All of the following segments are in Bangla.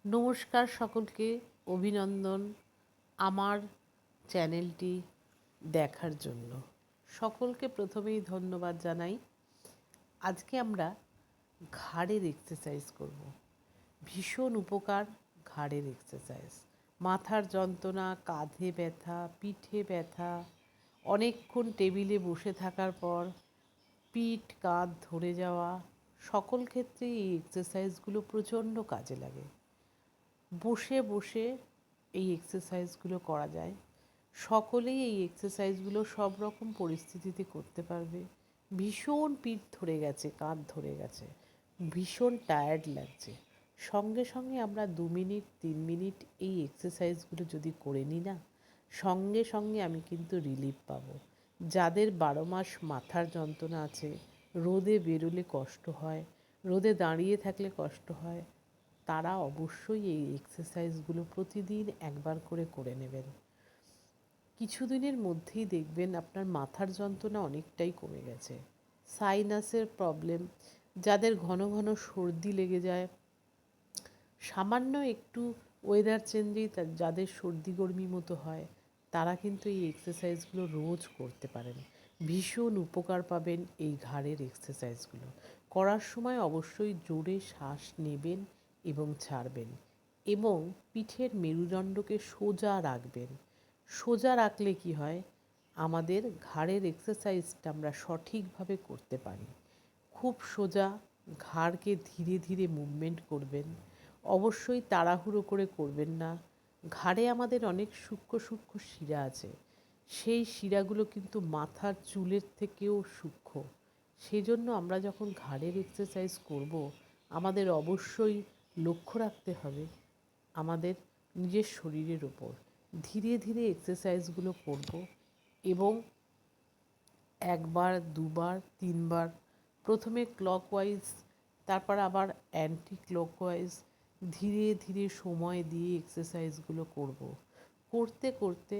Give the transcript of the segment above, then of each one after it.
নমস্কার সকলকে, অভিনন্দন আমার চ্যানেলটি দেখার জন্য। সকলকে প্রথমেই ধন্যবাদ জানাই। আজকে আমরা ঘাড়ের এক্সারসাইজ করব। ভীষণ উপকার ঘাড়ের এক্সারসাইজ। মাথার যন্ত্রণা, কাঁধে ব্যথা, পিঠে ব্যথা, অনেকক্ষণ টেবিলে বসে থাকার পর পিঠ কাঁধ ধরে যাওয়া, সকল ক্ষেত্রেই এই এক্সারসাইজগুলো প্রচণ্ড কাজে লাগে। বসে বসে এই এক্সারসাইজগুলো করা যায়। সকলেই এই এক্সারসাইজগুলো সব রকম পরিস্থিতিতে করতে পারবে। ভীষণ পিঠ ধরে গেছে, কাঁধ ধরে গেছে, ভীষণ টায়ার্ড লাগছে, সঙ্গে সঙ্গে আমরা 2 মিনিট 3 মিনিট এই এক্সারসাইজগুলো যদি করে নিই না, সঙ্গে সঙ্গে আমি কিন্তু রিলিফ পাবো। যাদের 12 মাস মাথার যন্ত্রণা আছে, রোদে বেরোলে কষ্ট হয়, রোদে দাঁড়িয়ে থাকলে কষ্ট হয়, তারা অবশ্যই এই এক্সারসাইজগুলো প্রতিদিন একবার করে করে নেবেন। কিছুদিনের মধ্যেই দেখবেন আপনার মাথার যন্ত্রণা অনেকটাই কমে গেছে। সাইনাসের প্রবলেম, যাদের ঘন ঘন সর্দি লেগে যায়, সামান্য একটু ওয়েদার চেঞ্জেই যাদের সর্দি গরমি মতো হয়, তারা কিন্তু এই এক্সারসাইজগুলো রোজ করতে পারেন। ভীষণ উপকার পাবেন এই ঘাড়ের এক্সারসাইজগুলো করার সময়। অবশ্যই জোরে শ্বাস নেবেন এবং ছাড়বেন, এবং পিঠের মেরুদণ্ডকে সোজা রাখবেন। সোজা রাখলে কি হয়, আমাদের ঘাড়ের এক্সারসাইজটা আমরা সঠিকভাবে করতে পারি। খুব সোজা ঘাড়কে ধীরে ধীরে মুভমেন্ট করবেন। অবশ্যই তাড়াহুড়ো করে করবেন না। ঘাড়ে আমাদের অনেক সূক্ষ্ম সূক্ষ্ম শিরা আছে, সেই শিরাগুলো কিন্তু মাথার চুলের থেকেও সূক্ষ্ম। সেই জন্য আমরা যখন ঘাড়ের এক্সারসাইজ করব, আমাদের অবশ্যই লক্ষ্য রাখতে হবে আমাদের নিজের শরীরের ওপর। ধীরে ধীরে এক্সারসাইজগুলো করব, এবং একবার, দুবার, তিনবার, প্রথমে ক্লকওয়াইজ, তারপর আবার অ্যান্টি ক্লকওয়াইজ, ধীরে ধীরে সময় দিয়ে এক্সারসাইজগুলো করব। করতে করতে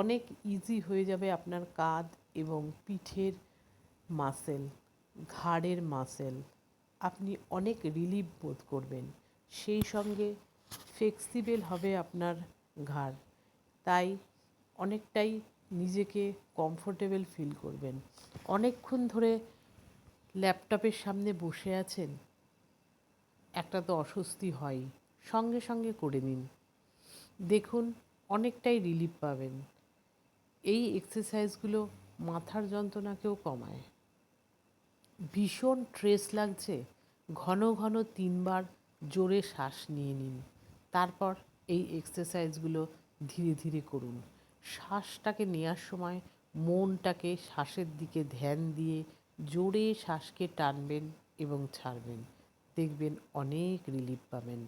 অনেক ইজি হয়ে যাবে আপনার কাঁধ এবং পিঠের মাসেল, ঘাড়ের মাসেল। আপনি অনেক রিলিফ বোধ করবেন, সেই সঙ্গে ফ্লেক্সিবল হবে আপনার ঘাড়। তাই অনেকটাই নিজেকে কমফোর্টেবল ফিল করবেন। অনেকক্ষণ ধরে ল্যাপটপের সামনে বসে আছেন, একটা তো অস্বস্তি হয়ই, সঙ্গে সঙ্গে করে নিন, দেখুন অনেকটাই রিলিফ পাবেন। এই এক্সারসাইজগুলো মাথার যন্ত্রণাকেও কমায়। ভীষণ স্ট্রেস লাগছে, ঘন ঘন 3বার জোরে শ্বাস নিয়ে নিন, তারপর এই এক্সারসাইজগুলো ধীরে ধীরে করুন। শ্বাসটাকে নেওয়ার সময় মনটাকে শ্বাসের দিকে ধ্যান দিয়ে জোরে শ্বাসকে টানবেন এবং ছাড়বেন, দেখবেন অনেক রিলিফ পাবেন।